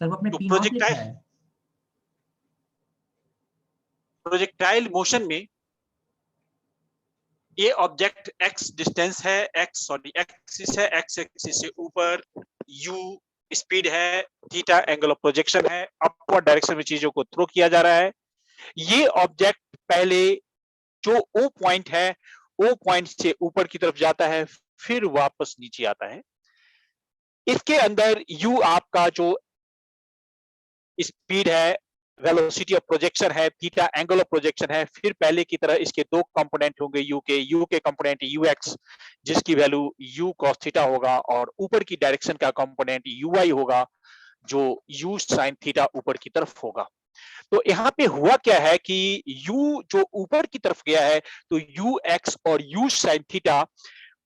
Sir वो अपने तो पी नॉट लिखा है। प्रोजेक्टाइल मोशन में ये ऑब्जेक्ट x डिस्टेंस है, x एक्सिस है, x एक्सिस से ऊपर u स्पीड है, थीटा एंगल ऑफ प्रोजेक्शन है, अपवर्ड डायरेक्शन में चीजों को थ्रो किया जा रहा है। ये ऑब्जेक्ट पहले जो O पॉइंट है, O पॉइंट से ऊपर की तरफ जाता है, फिर वापस नीचे आता है। इसके अंदर u आपका जो स्पीड है, वेलोसिटी ऑफ प्रोजेक्शन है, थीटा एंगल ऑफ प्रोजेक्शन है, फिर पहले की तरह इसके दो कंपोनेंट होंगे u के कंपोनेंट ux जिसकी वैल्यू u cos थीटा होगा, और ऊपर की डायरेक्शन का कंपोनेंट uy होगा जो u sin थीटा ऊपर की तरफ होगा। तो यहाँ पे हुआ क्या है कि u जो ऊपर की तरफ गया है, तो ux और u sin थीटा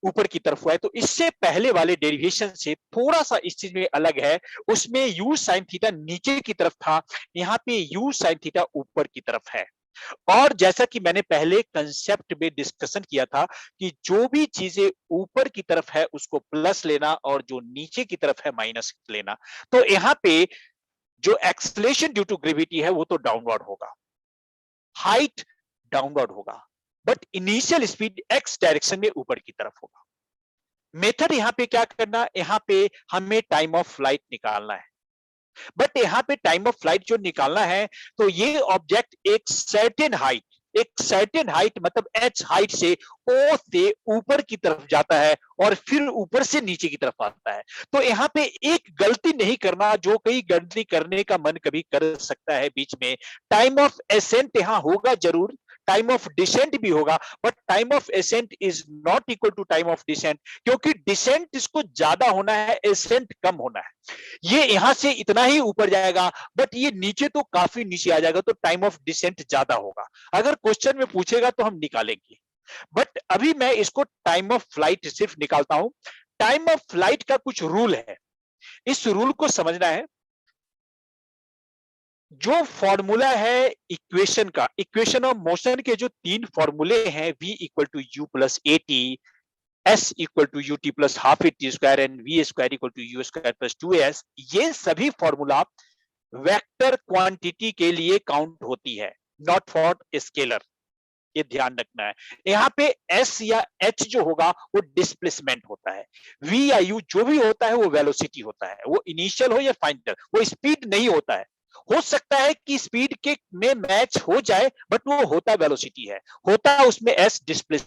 ऊपर की तरफ हुआ है। तो इससे पहले वाले डेरिवेशन से थोड़ा सा इस चीज में अलग है, उसमें u sin थीटा नीचे की तरफ था, यहाँ पे u sin थीटा ऊपर की तरफ है। और जैसा कि मैंने पहले कंसेप्ट में डिस्कशन किया था कि जो भी चीजें ऊपर की तरफ है उसको प्लस लेना और जो नीचे की तरफ है माइनस लेना। तो यहाँ पे जो एक्सलेशन ड्यू टू ग्रेविटी है वो तो डाउनवर्ड होगा, हाइट डाउनवर्ड होगा, but initial speed x direction में ऊपर की तरफ होगा। मेथड यहाँ पे क्या करना, यहाँ पे हमें टाइम ऑफ फ्लाइट निकालना है। बट यहाँ पे टाइम ऑफ फ्लाइट जो निकालना है, तो ये ऑब्जेक्ट एक सर्टेन हाइट मतलब h हाइट से O से ऊपर की तरफ जाता है और फिर ऊपर से नीचे की तरफ आता है। तो यहाँ पे एक गलती नहीं करना, जो कई गलती करने का मन कभी कर सकता है बीच में। टाइम ऑफ एसेंट यहाँ होगा जरूर, टाइम ऑफ डिसेंट भी होगा, but time of ascent is not equal to time of descent, क्योंकि डिसेंट इसको ज्यादा होना है, एसेंट कम होना है। ये यहां से इतना ही ऊपर जाएगा, बट ये नीचे तो काफी नीचे आ जाएगा, तो टाइम ऑफ डिसेंट ज्यादा होगा। अगर क्वेश्चन में पूछेगा तो हम निकालेंगे, बट अभी मैं इसको टाइम ऑफ फ्लाइट सिर्फ निकालता हूं। टाइम ऑफ फ्लाइट का कुछ रूल है, इस रूल को समझना है। जो फॉर्मूला है इक्वेशन का, इक्वेशन ऑफ मोशन के जो तीन फॉर्मूले हैं, v equal to u plus a t, s equal to u t plus half a t square and v square equal to u square plus 2s, ये सभी formula vector quantity के लिए count होती है, नॉट फॉर स्केलर। ये ध्यान रखना है। यहाँ पे s या h जो होगा वो डिस्प्लेसमेंट होता है, v या u जो भी होता है वो वेलोसिटी होता है, वो इनिशियल हो या फाइनल, वो स्पीड नहीं होता है। हो सकता है कि स्पीड के में मैच हो जाए, बट वो होता वेलोसिटी है, होता उसमें s डिस्प्लेस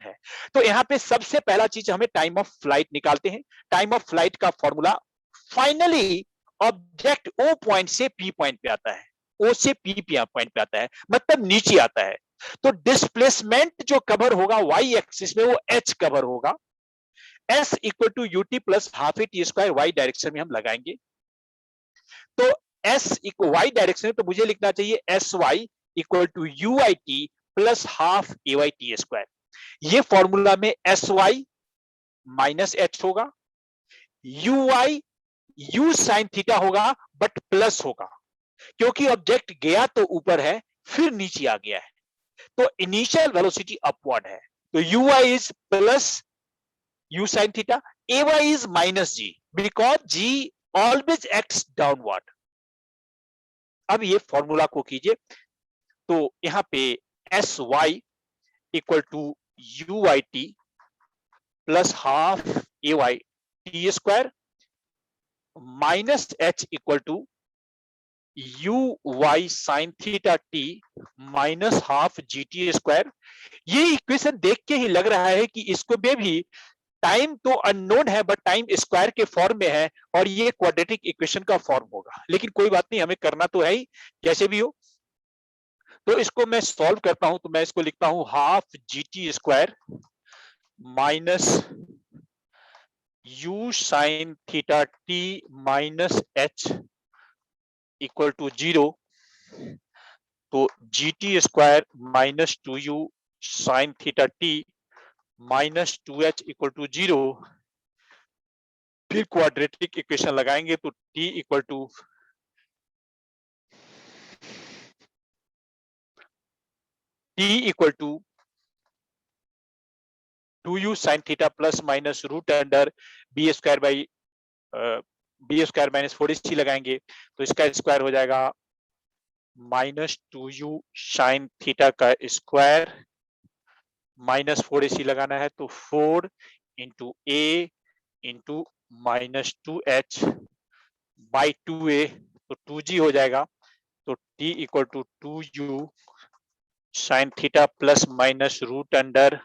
है। तो यहाँ पे सबसे पहला चीज हमें टाइम ऑफ फ्लाइट निकालते हैं। टाइम ऑफ फ्लाइट का formula, finally object O point से पी पॉइंट पे आता है, ओ से पी पॉइंट पे आता है, मतलब नीचे आता है। तो डिस्प्लेसमेंट जो कवर होगा वाई एक्सिस में वो एच कवर होगा। S equal to u t plus half a t square y direction में हम लगाएंगे। तो एस इक्वल वाई डायरेक्शन में तो मुझे लिखना चाहिए s y equal to u i t plus half a y t square. ये फॉर्मूला में एस वाई माइनस एच होगा, u y u sine theta होगा बट प्लस होगा, क्योंकि ऑब्जेक्ट गया तो ऊपर है फिर नीचे आ गया है, तो इनिशियल वेलोसिटी अपवर्ड है। तो u y is plus u sine theta, a y is minus g because g always acts downward. अब ये फॉर्मूला को कीजिए, तो यहां पे s y equal to u i t plus half a y t square minus h equal to u y sine theta t minus half g t square. ये equation देख के ही लग रहा है कि इसको में भी टाइम तो अननोन है बट टाइम स्क्वायर के फॉर्म में है, और ये क्वाड्रेटिक इक्वेशन का फॉर्म होगा, लेकिन कोई बात नहीं, हमें करना तो है ही जैसे भी हो। तो इसको मैं सॉल्व करता हूं, तो मैं इसको लिखता हूं half g t square minus u sine theta t minus h equal to 0। तो g t square minus two u sine theta t minus two h equal to 0। फिर क्वाड्रेटिक इक्वेशन लगाएंगे तो t equal to two u sine theta plus minus root under b square by b square minus 4ac लगाएंगे तो इसका square हो जाएगा -2u sine theta का square, -4ac लगाना है तो 4 into A into -2h by 2a, तो 2g हो जाएगा। तो t equal to 2u sine theta plus minus root under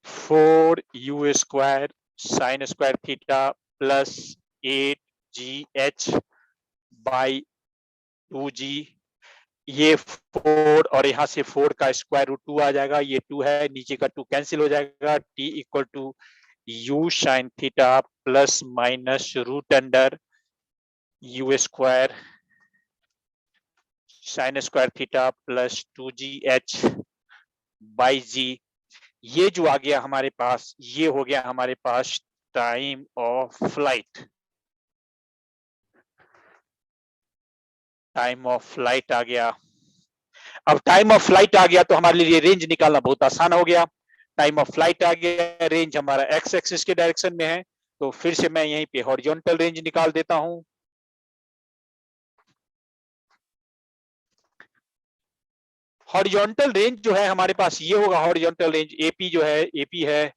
4u square sine square theta plus 8gh by 2g। ये 4 और यहाँ से 4 का स्क्वायर रूट 2 आ जाएगा, ये 2 है, नीचे का 2 कैंसिल हो जाएगा। t equal to u sine theta plus minus root under u square sine square theta plus 2gh by g। ये जो आ गया हमारे पास, ये हो गया हमारे पास time of flight. Time of flight आ गया। अब टाइम ऑफ फ्लाइट आ गया तो हमारे लिए रेंज निकालना बहुत आसान हो गया। टाइम ऑफ फ्लाइट आ गया, रेंज हमारा एक्स एक्सिस के डायरेक्शन में है, तो फिर से मैं यहीं पे हॉरिजॉन्टल रेंज निकाल देता हूं। हॉरिजॉन्टल रेंज जो है हमारे पास ये होगा, हॉरिजॉन्टल रेंज एपी जो है, एपी है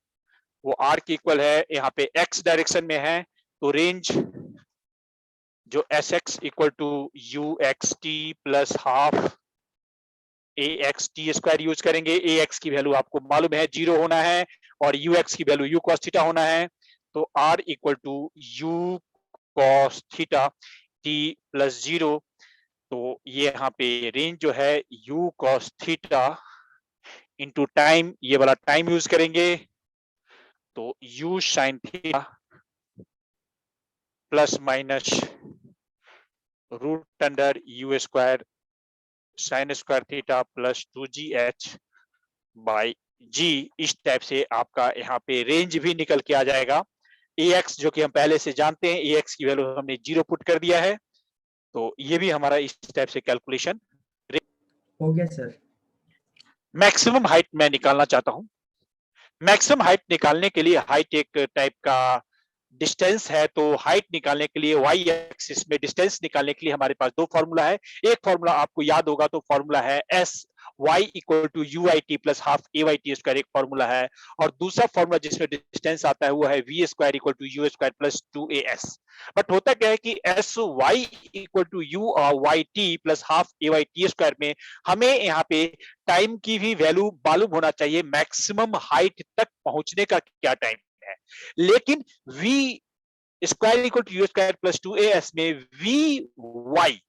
वो आर के इक्वल है, यहाँ पे एक्स डायरेक्शन में है, तो रेंज जो s x equal to u x t plus half a x t square use करेंगे। ए एक्स की वैल्यू आपको मालूम है 0 होना है और यू एक्स की वैल्यू यू कॉस थीटा होना है, तो R equal to u cos theta t plus 0। तो ये यहाँ पे रेंज जो है u cos theta into time, ये वाला टाइम यूज करेंगे, तो u sine theta plus minus root under u square sine square theta plus 2gh by g. इस टाइप से आपका यहाँ पे रेंज भी निकल के आ जाएगा। ax जो कि हम पहले से जानते हैं, ax की वैल्यू हमने 0 पुट कर दिया है, तो ये भी हमारा इस टाइप से कैलकुलेशन हो गया सर। मैक्सिमम हाइट मैं निकालना चाहता हूं। मैक्सिमम हाइट निकालने के लिए, हाइट एक टाइप का डिस्टेंस है, तो हाइट निकालने के लिए वाई एक्सिस में डिस्टेंस निकालने के लिए हमारे पास दो फॉर्मूला है। एक फॉर्मूला आपको याद होगा, तो फॉर्मूला है s y equal to u i t plus half a y t square, एक फॉर्मूला है। और दूसरा फॉर्मूला जिसमें डिस्टेंस आता है वो है v square equal to u square plus 2as। But होता क्या है कि s y equal to u y t plus half a y t square में हमें यहाँ पे टाइम की भी वैल्यू मालूम होना चाहिए, मैक्सिमम हाइट तक पहुंचने का क्या टाइम है। लेकिन v square equal to u square plus 2as में v y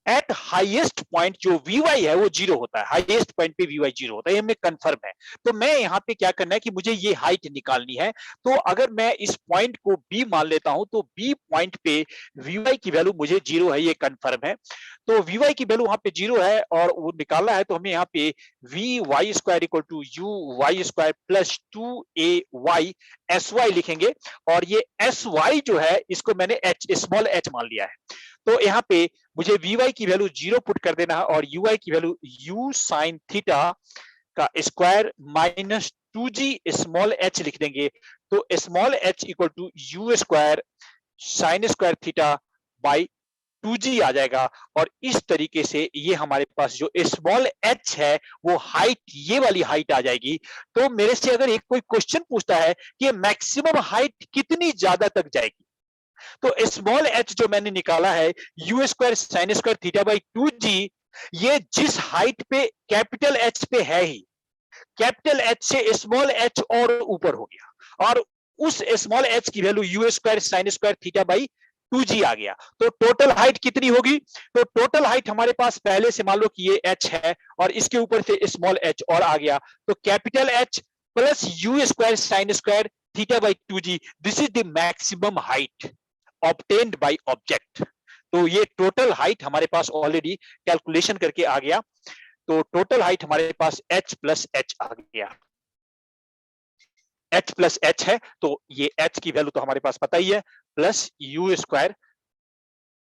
at highest point जो वी है वो 0 होता है, हाईएस्ट पॉइंट पे वी 0 होता है, ये हमें कंफर्म है। तो मैं यहाँ पे क्या करना है कि मुझे ये हाइट निकालनी है, तो अगर मैं इस पॉइंट को बी मान लेता हूं तो बी पॉइंट पे वी की वैल्यू मुझे 0 है, ये कंफर्म है। तो वी की वैल्यू वहां पे 0 है और वो निकालना है, तो हमें यहाँ पे v y square equal to u y square plus 2ay sy लिखेंगे। और ये sy जो है इसको मैंने h स्मॉल h मान लिया है, तो यहाँ पे मुझे वी की वैल्यू 0 पुट कर देना है और यू की वैल्यू यू साइन थीटा का square minus 2g small h लिख देंगे। तो small h equal to u square sine square theta by 2g आ जाएगा। और इस तरीके से ये हमारे पास जो स्मॉल h है वो हाइट, ये वाली हाइट आ जाएगी। तो मेरे से अगर एक कोई क्वेश्चन पूछता है कि मैक्सिमम हाइट कितनी ज्यादा तक जाएगी, तो स्मॉल h जो मैंने निकाला है you square sine square theta by 2g, ये जिस हाइट पे कैपिटल H पे है ही, कैपिटल H से स्मॉल h और ऊपर हो गया और उस स्मॉल h की value you square sine square theta by 2g आ गया। तो टोटल हाइट कितनी होगी, तो टोटल हाइट हमारे पास पहले से मान लो कि ये h है और इसके ऊपर से स्मॉल h और आ गया, तो capital H plus you square sine square theta by 2g, this is the maximum height obtained by object। तो ये टोटल हाइट हमारे पास ऑलरेडी कैलकुलेशन करके आ गया। तो टोटल हाइट हमारे पास h प्लस h आ गया, h प्लस h है, तो ये h की वैल्यू तो हमारे पास पता ही है, plus you square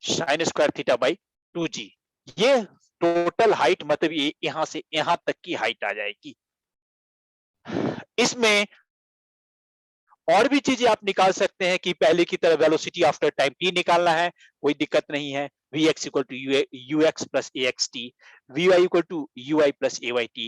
sine square theta by 2g। ये टोटल हाइट मतलब ये यहां से यहां तक की हाइट आ जाएगी। इसमें और भी चीजें आप निकाल सकते हैं कि पहले की तरह वेलोसिटी आफ्टर टाइम t निकालना है, कोई दिक्कत नहीं है। vx equal to ux plus axt, vy equal to ui plus ayt,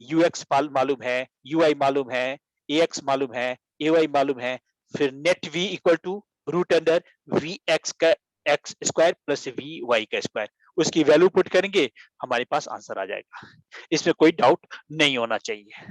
ux मालूम है, ui मालूम है, ax मालूम है, ay मालूम है, फिर net v equal to root under vx का x स्क्वायर प्लस vy का स्क्वायर, उसकी वैल्यू पुट करेंगे, हमारे पास आंसर आ जाएगा। इसमें कोई डाउट नहीं होना चाहिए।